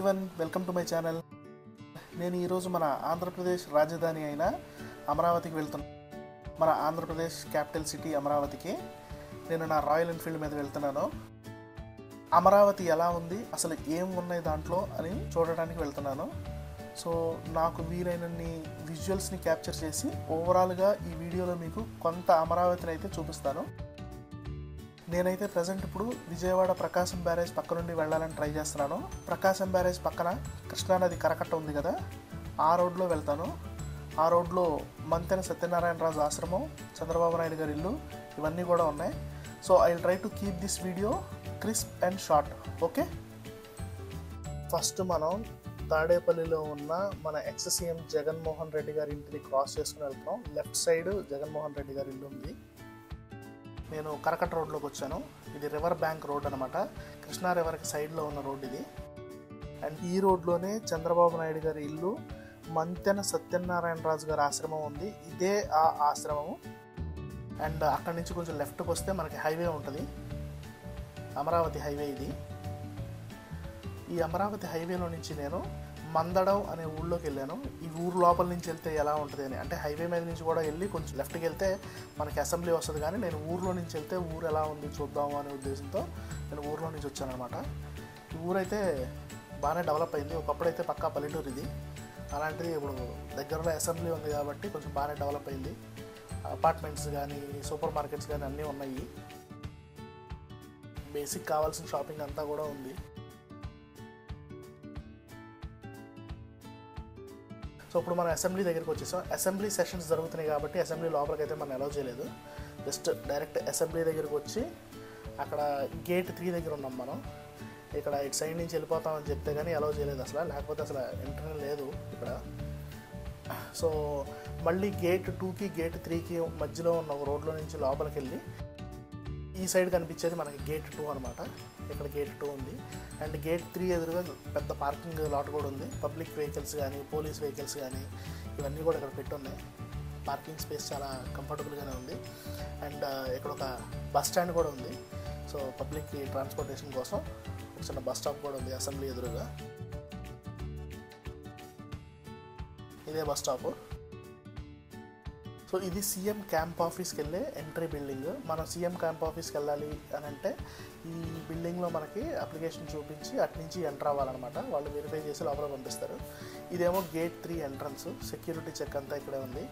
Everyone, welcome to my channel. నేను ఈరోజు మన ఆంధ్రప్రదేశ్ రాజధాని అయిన అమరావతికి వెళ్తున్నాను. మన ఆంధ్రప్రదేశ్ క్యాపిటల్ సిటీ అమరావతికి నేను నా రాయల్ ఎన్ఫీల్డ్ మీద వెళ్తున్నాను. అమరావతి ఎలా ఉంది, అసలు ఏం ఉన్నాయి దాంట్లో అని చూడడానికి వెళ్తున్నాను. సో నాకు వీలైనన్ని విజువల్స్ని క్యాప్చర్ చేసి ఓవరాల్గా ఈ వీడియోలో మీకు కొంత అమరావతిని అయితే చూపిస్తాను. నేనైతే ప్రజెంట్ ఇప్పుడు విజయవాడ ప్రకాశం బ్యారేజ్ పక్క నుండి వెళ్ళాలని ట్రై చేస్తున్నాను. ప్రకాశం బ్యారేజ్ పక్కన కృష్ణానది కరకట్ట ఉంది కదా, ఆ రోడ్లో వెళ్తాను. ఆ రోడ్లో మంతెన సత్యనారాయణరాజు ఆశ్రమం, చంద్రబాబు నాయుడు గారి ఇల్లు, ఇవన్నీ కూడా ఉన్నాయి. So I will try to keep this video crisp and short. Okay, first మనం తాడేపల్లిలో ఉన్న మన ఎక్స్ సీఎం జగన్మోహన్ రెడ్డి గారి ఇంటిని క్రాస్ చేసుకుని వెళ్తాం. లెఫ్ట్ సైడ్ జగన్మోహన్ రెడ్డి గారి ఇల్లు ఉంది. నేను కరకట్ట రోడ్లోకి వచ్చాను. ఇది రివర్ బ్యాంక్ రోడ్ అనమాట, కృష్ణా రివర్కి సైడ్లో ఉన్న రోడ్ ఇది. అండ్ ఈ రోడ్లోనే చంద్రబాబు నాయుడు గారి ఇల్లు, మంతెన సత్యనారాయణరాజు గారి ఆశ్రమం ఉంది. ఇదే ఆ ఆశ్రమము. అండ్ అక్కడి నుంచి కొంచెం లెఫ్ట్కి వస్తే మనకి హైవే ఉంటుంది, అమరావతి హైవే ఇది. ఈ అమరావతి హైవేలో నుంచి నేను మందడం అనే ఊళ్ళోకి వెళ్ళాను. ఈ ఊరు లోపల నుంచి వెళ్తే ఎలా ఉంటుంది అని, అంటే హైవే మీద నుంచి కూడా వెళ్ళి కొంచెం లెఫ్ట్కి వెళ్తే మనకి అసెంబ్లీ వస్తుంది, కానీ నేను ఊర్లో నుంచి వెళ్తే ఊరు ఎలా ఉంది చూద్దాము అనే ఉద్దేశంతో నేను ఊర్లో నుంచి వచ్చాను అనమాట. ఈ ఊరైతే బాగానే డెవలప్ అయింది. ఒకప్పుడైతే పక్కా పల్లెటూరు ఇది. అలాంటిది ఇప్పుడు దగ్గరలో అసెంబ్లీ ఉంది కాబట్టి కొంచెం బాగానే డెవలప్ అయింది. అపార్ట్మెంట్స్ కానీ సూపర్ మార్కెట్స్ కానీ అన్నీ ఉన్నాయి. బేసిక్ కావాల్సిన షాపింగ్ అంతా కూడా ఉంది. సో ఇప్పుడు మనం అసెంబ్లీ దగ్గరికి వచ్చేసాం. అసెంబ్లీ సెషన్స్ జరుగుతున్నాయి కాబట్టి అసెంబ్లీ లోపలికి అయితే మనం అలౌ చేయలేదు. జస్ట్ డైరెక్ట్ అసెంబ్లీ దగ్గరికి వచ్చి అక్కడ గేట్ 3 దగ్గర ఉన్నాం మనం. ఇక్కడ ఇటు సైడ్ నుంచి వెళ్ళిపోతామని చెప్తే కానీ అలౌ చేయలేదు అసలు, లేకపోతే అసలు ఎంట్రీ లేదు ఇక్కడ. సో మళ్ళీ గేట్ 2కి గేట్ 3కి మధ్యలో ఉన్న ఒక రోడ్లో నుంచి లోపలికి వెళ్ళి ఈ సైడ్ కనిపించేది మనకి గేట్ 2 అనమాట. ఇక్కడ గేట్ 2 ఉంది. అండ్ గేట్ 3 ఎదురుగా పెద్ద పార్కింగ్ లాట్ కూడా ఉంది. పబ్లిక్ వెహికల్స్ కానీ పోలీస్ వెహికల్స్ కానీ ఇవన్నీ కూడా ఇక్కడ పెట్టి ఉన్నాయి. పార్కింగ్ స్పేస్ చాలా కంఫర్టబుల్గానే ఉంది. అండ్ ఇక్కడ ఒక బస్ స్టాండ్ కూడా ఉంది. సో పబ్లిక్ ట్రాన్స్పోర్టేషన్ కోసం ఒక చిన్న బస్ స్టాప్ కూడా ఉంది అసెంబ్లీ ఎదురుగా. ఇదే బస్ స్టాప్. సో ఇది సీఎం క్యాంప్ ఆఫీస్కి వెళ్ళే ఎంట్రీ బిల్డింగ్. మనం సీఎం క్యాంప్ ఆఫీస్కి వెళ్ళాలి అని అంటే ఈ బిల్డింగ్లో మనకి అప్లికేషన్ చూపించి అటు నుంచి ఎంటర్ అవ్వాలన్నమాట. వాళ్ళు వెరిఫై చేసి లోపల పంపిస్తారు. ఇదేమో గేట్ 3 ఎంట్రన్స్. సెక్యూరిటీ చెక్ అంతా ఇక్కడే ఉంది.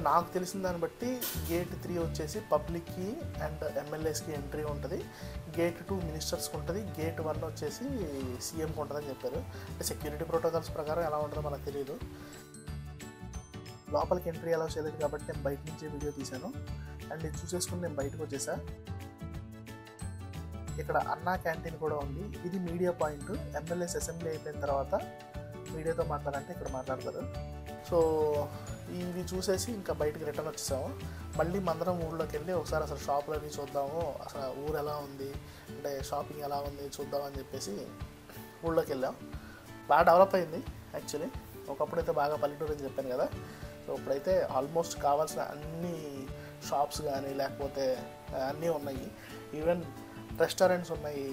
నాకు తెలిసిన దాన్ని బట్టి గేట్ 3 వచ్చేసి పబ్లిక్కి అండ్ ఎమ్మెల్యేస్కి ఎంట్రీ ఉంటుంది. గేట్ 2 మినిస్టర్స్కి ఉంటుంది. గేట్ 1 వచ్చేసి సీఎంకి ఉంటుందని చెప్పారు. సెక్యూరిటీ ప్రోటోకాల్స్ ప్రకారం ఎలా ఉంటుందో మనకు తెలియదు. లోపలికి ఎంట్రీ అలౌ చేయలేదు కాబట్టి నేను బయట నుంచి వీడియో తీశాను. అండ్ ఇది చూసేసుకుని నేను బయటకు వచ్చేసా. ఇక్కడ అన్నా క్యాంటీన్ కూడా ఉంది. ఇది మీడియా పాయింట్. ఎమ్మెల్యేస్ అసెంబ్లీ అయిపోయిన తర్వాత మీడియాతో మాట్లాడాలంటే ఇక్కడ మాట్లాడతారు. సో ఇవి చూసేసి ఇంకా బయటకు రిటర్న్ వచ్చేసాము. మళ్ళీ మందరం ఊళ్ళోకి వెళ్ళి ఒకసారి అసలు షాపులన్నీ చూద్దాము, అసలు ఊరు ఎలా ఉంది, అంటే షాపింగ్ ఎలా ఉంది చూద్దామని చెప్పేసి ఊళ్ళోకి వెళ్ళాం. బాగా డెవలప్ అయింది యాక్చువల్లీ. ఒకప్పుడైతే బాగా పల్లెటూరు అని చెప్పాను కదా. సో ఇప్పుడైతే ఆల్మోస్ట్ కావాల్సిన అన్ని షాప్స్ కానీ లేకపోతే అన్నీ ఉన్నాయి. ఈవెన్ రెస్టారెంట్స్ ఉన్నాయి,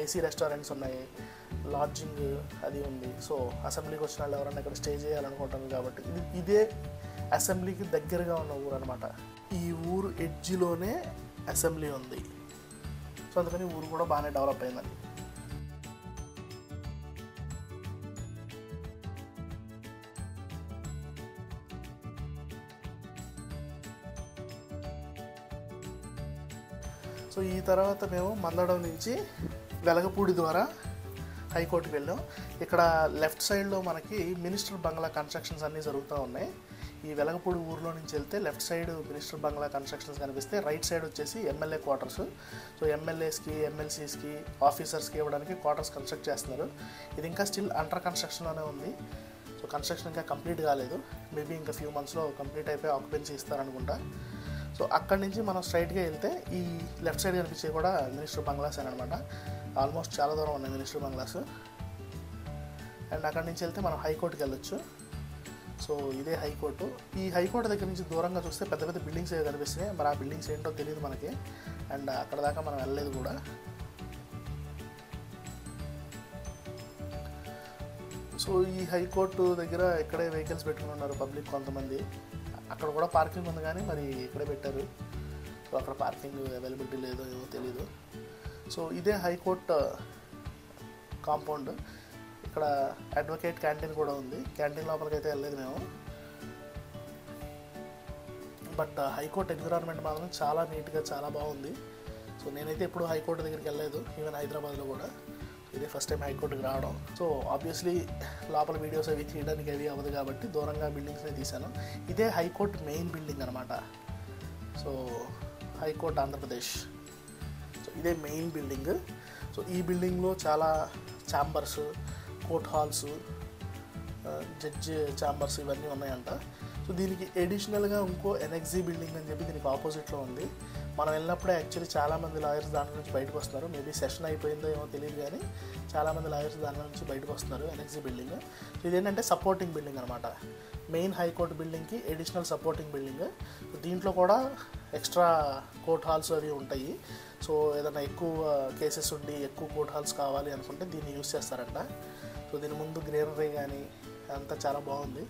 ఏసీ రెస్టారెంట్స్ ఉన్నాయి, లాడ్జింగ్ అది ఉంది. సో అసెంబ్లీకి వచ్చిన వాళ్ళు ఎవరైనా ఇక్కడ స్టే చేయాలనుకుంటారు కాబట్టి ఇదే అసెంబ్లీకి దగ్గరగా ఉన్న ఊరు అనమాట. ఈ ఊరు ఎడ్జిలోనే అసెంబ్లీ ఉంది. సో అందుకని ఊరు కూడా బాగానే డెవలప్ అయిందండి. సో ఈ తర్వాత మేము మందడం నుంచి వెలగపూడి ద్వారా హైకోర్టుకి వెళ్ళాం. ఇక్కడ లెఫ్ట్ సైడ్లో మనకి మినిస్టర్ బంగ్లా కన్స్ట్రక్షన్స్ అన్నీ జరుగుతూ ఉన్నాయి. ఈ వెలగపూడి ఊరిలో నుంచి వెళ్తే లెఫ్ట్ సైడ్ మినిస్టర్ బంగ్లా కన్స్ట్రక్షన్స్ కనిపిస్తే, రైట్ సైడ్ వచ్చేసి ఎమ్మెల్యే క్వార్టర్స్. సో ఎమ్మెల్యేస్కి ఎమ్మెల్సీస్కి ఆఫీసర్స్కి ఇవ్వడానికి క్వార్టర్స్ కన్స్ట్రక్ట్ చేస్తున్నారు. ఇది ఇంకా స్టిల్ అండర్ కన్స్ట్రక్షన్లోనే ఉంది. సో కన్స్ట్రక్షన్ ఇంకా కంప్లీట్ కాలేదు. మేబీ ఇంకా ఫ్యూ మంత్స్లో కంప్లీట్ అయిపోయి ఆక్యుపెన్సీ ఇస్తారనుకుంటా. సో అక్కడి నుంచి మనం స్ట్రైట్గా వెళ్తే ఈ లెఫ్ట్ సైడ్ కనిపించేవి కూడా మినిస్టర్ బంగ్లాస్ అని అనమాట. ఆల్మోస్ట్ చాలా దూరం ఉన్నాయి మినిస్టర్ బంగ్లాస్. అండ్ అక్కడి నుంచి వెళ్తే మనం హైకోర్టుకి వెళ్ళొచ్చు. సో ఇదే హైకోర్టు. ఈ హైకోర్టు దగ్గర నుంచి దూరంగా చూస్తే పెద్ద పెద్ద బిల్డింగ్స్ ఏవి కనిపిస్తున్నాయి. మరి ఆ బిల్డింగ్స్ ఏంటో తెలియదు మనకి. అండ్ అక్కడ దాకా మనం వెళ్ళలేదు కూడా. సో ఈ హైకోర్టు దగ్గర ఇక్కడే వెహికల్స్ పెట్టుకుని ఉన్నారు పబ్లిక్ కొంతమంది. అక్కడ కూడా పార్కింగ్ ఉంది కానీ మరి ఇక్కడే పెట్టారు. సో అక్కడ పార్కింగ్ అవైలబిలిటీ లేదో ఏమో తెలీదు. సో ఇదే హైకోర్టు కాంపౌండ్. ఇక్కడ అడ్వకేట్ క్యాంటీన్ కూడా ఉంది. క్యాంటీన్ లోపలికి అయితే వెళ్ళలేదు మేము. బట్ హైకోర్టు ఎన్విరాన్మెంట్ మాత్రం చాలా నీట్గా చాలా బాగుంది. సో నేనైతే ఎప్పుడు హైకోర్టు దగ్గరికి వెళ్ళలేదు, ఈవెన్ హైదరాబాద్లో కూడా. ఇదే ఫస్ట్ టైం హైకోర్టుకి రావడం. సో ఆబ్వియస్లీ లోపల వీడియోస్ అవి తీయడానికి అవి అవ్వదు కాబట్టి దూరంగా బిల్డింగ్స్ని తీశాను. ఇదే హైకోర్టు మెయిన్ బిల్డింగ్ అనమాట. So high court Andhra Pradesh. సో ఇదే మెయిన్ బిల్డింగ్. సో ఈ బిల్డింగ్లో చాలా chambers, court halls, judge chambers ఇవన్నీ ఉన్నాయంట. సో దీనికి ఎడిషనల్గా ఇంకో ఎన్ఎక్సీ బిల్డింగ్ అని చెప్పి దీనికి ఆపోజిట్లో ఉంది. మనం వెళ్ళినప్పుడే యాక్చువల్లీ చాలామంది లాయర్స్ దాని నుంచి బయటకు వస్తున్నారు. మేబీ సెషన్ అయిపోయిందో ఏమో తెలియదు కానీ చాలామంది లాయర్స్ దాని నుంచి బయటకు వస్తున్నారు. ఎన్ఎక్సీ బిల్డింగ్ ఇదేంటంటే సపోర్టింగ్ బిల్డింగ్ అనమాట. మెయిన్ హైకోర్టు బిల్డింగ్కి ఎడిషనల్ సపోర్టింగ్ బిల్డింగ్. దీంట్లో కూడా ఎక్స్ట్రా కోర్ట్ హాల్స్ అవి ఉంటాయి. సో ఏదైనా ఎక్కువ కేసెస్ ఉండి ఎక్కువ కోర్ట్ హాల్స్ కావాలి అనుకుంటే దీన్ని యూజ్ చేస్తారంట. సో దీని ముందు గ్రీనరీ కానీ అంతా చాలా బాగుంది.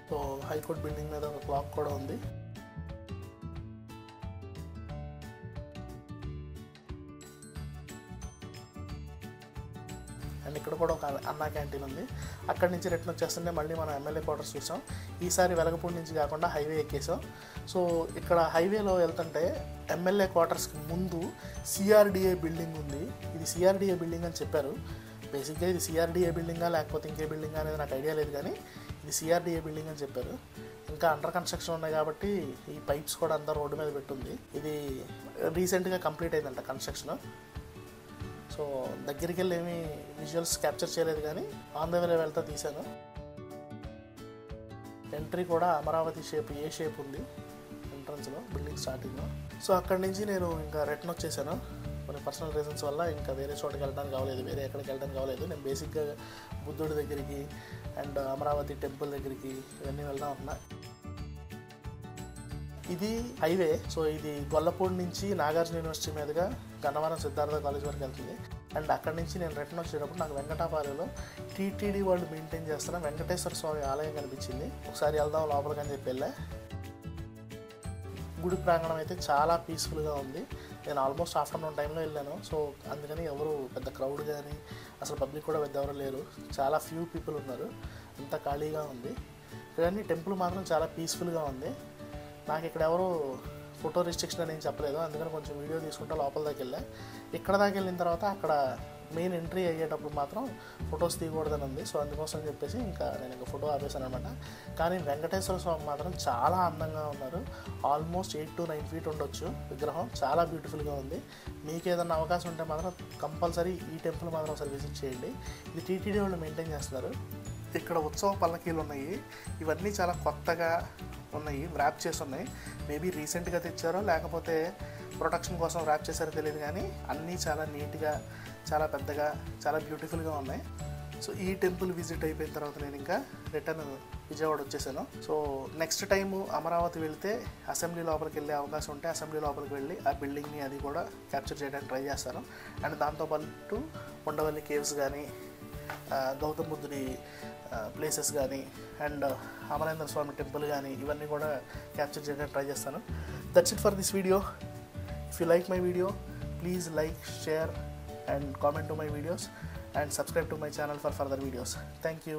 సో హైకోర్టు బిల్డింగ్ మీద ఒక క్లాక్ కూడా ఉంది. అండ్ ఇక్కడ కూడా ఒక అన్నా క్యాంటీన్ ఉంది. అక్కడి నుంచి రిటర్న్ వచ్చేస్తుంటే మళ్ళీ మనం ఎమ్మెల్యే క్వార్టర్స్ చూసాం. ఈసారి వెలగపూడి నుంచి కాకుండా హైవే ఎక్కేసాం. సో ఇక్కడ హైవేలో వెళ్తుంటే ఎమ్మెల్యే క్వార్టర్స్కి ముందు సిఆర్డిఏ బిల్డింగ్ ఉంది. ఇది సిఆర్డిఏ బిల్డింగ్ అని చెప్పారు. బేసిక్గా ఇది సిఆర్డిఏ బిల్డింగా లేకపోతే ఇంకే బిల్డింగా అనేది నాకు ఐడియా లేదు కానీ ఇది సిఆర్డిఏ బిల్డింగ్ అని చెప్పారు. ఇంకా అండర్ కన్స్ట్రక్షన్ ఉన్నాయి కాబట్టి ఈ పైప్స్ కూడా అంతా రోడ్డు మీద పెట్టుంది. ఇది రీసెంట్గా కంప్లీట్ అయిందంట కన్స్ట్రక్షన్. సో దగ్గరికి వెళ్ళి ఏమీ విజువల్స్ క్యాప్చర్ చేయలేదు కానీ ఆన్ ద వేలో వెళ్తా తీశాను. ఎంట్రీ కూడా అమరావతి షేప్ ఏ షేప్ ఉంది ఎంట్రన్స్లో బిల్డింగ్ స్టార్టింగ్లో. సో అక్కడి నుంచి నేను ఇంకా రిటర్న్ వచ్చేసాను. కొన్ని పర్సనల్ రీజన్స్ వల్ల ఇంకా వేరే చోటుకి వెళ్ళడానికి కావలేదు, వేరే ఎక్కడికి వెళ్ళడానికి కావలేదు. నేను బేసిక్గా బుద్ధుడి దగ్గరికి అండ్ అమరావతి టెంపుల్ దగ్గరికి ఇవన్నీ వెళ్దాం అనుకున్నా. ఇది హైవే. సో ఇది గొల్లపూడి నుంచి నాగార్జున యూనివర్సిటీ మీదుగా గన్నవరం సిద్ధార్థ కాలేజ్ వరకు వెళ్తుంది. అండ్ అక్కడి నుంచి నేను రిటర్న్ వచ్చేటప్పుడు నాకు వెంకటాపాలెంలో టీటీడీ వాళ్ళు మెయింటైన్ చేస్తున్న వెంకటేశ్వర స్వామి ఆలయం కనిపించింది. ఒకసారి వెళ్దాం లోపలికి అని చెప్పి వెళ్ళా. గుడి ప్రాంగణం అయితే చాలా పీస్ఫుల్గా ఉంది. నేను ఆల్మోస్ట్ ఆఫ్టర్నూన్ టైంలో వెళ్ళాను. సో అందుకని ఎవరు పెద్ద క్రౌడ్ కానీ అసలు పబ్లిక్ కూడా పెద్ద ఎవరు లేరు. చాలా ఫ్యూ పీపుల్ ఉన్నారు. అంతా ఖాళీగా ఉంది. కానీ టెంపుల్ మాత్రం చాలా పీస్ఫుల్గా ఉంది. నాకు ఇక్కడ ఎవరు ఫోటో రిస్ట్రిక్షన్ అని చెప్పలేదు, అందుకని కొంచెం వీడియో తీసుకుంటా లోపల దాకా వెళ్ళా. ఇక్కడ దాకా వెళ్ళిన తర్వాత అక్కడ మెయిన్ ఎంట్రీ అయ్యేటప్పుడు మాత్రం ఫొటోస్ తీయకూడదని ఉంది. సో అందుకోసం చెప్పేసి ఇంకా నేను ఇంకా ఫోటో ఆపేసాను అనమాట. కానీ వెంకటేశ్వర స్వామి మాత్రం చాలా అందంగా ఉన్నారు. ఆల్మోస్ట్ 8 to 9 feet ఉండొచ్చు విగ్రహం. చాలా బ్యూటిఫుల్గా ఉంది. మీకు ఏదైనా అవకాశం ఉంటే మాత్రం కంపల్సరీ ఈ టెంపుల్ మాత్రం ఒకసారి విజిట్ చేయండి. ఇది టీటీడీ వాళ్ళు మెయింటైన్ చేస్తున్నారు. ఇక్కడ ఉత్సవ పల్లకీలు ఉన్నాయి. ఇవన్నీ చాలా కొత్తగా ఉన్నాయి, ర్యాప్ చేసి ఉన్నాయి. మేబీ రీసెంట్గా తెచ్చారో లేకపోతే ప్రొటెక్షన్ కోసం ర్యాప్ చేశారో తెలియదు కానీ అన్నీ చాలా నీట్గా, చాలా పెద్దగా, చాలా బ్యూటిఫుల్గా ఉన్నాయి. సో ఈ టెంపుల్ విజిట్ అయిపోయిన తర్వాత నేను ఇంకా రిటర్న్ విజయవాడ వచ్చేసాను. సో నెక్స్ట్ టైము అమరావతి వెళ్తే అసెంబ్లీ లోపలికి వెళ్ళే అవకాశం ఉంటే అసెంబ్లీ లోపలికి వెళ్ళి ఆ బిల్డింగ్ని అది కూడా క్యాప్చర్ చేయడానికి ట్రై చేస్తాను. అండ్ దాంతోపాటు ఉండవల్లి కేవ్స్ కానీ, గౌతమ్ బుద్ధుడి ప్లేసెస్ కానీ అండ్ అమరేంద్ర స్వామి టెంపుల్ కానీ ఇవన్నీ కూడా క్యాప్చర్ చేయడానికి ట్రై చేస్తాను. That's it for this video. If you like my video, please like, share and comment to my videos and subscribe to my channel for further videos. Thank you.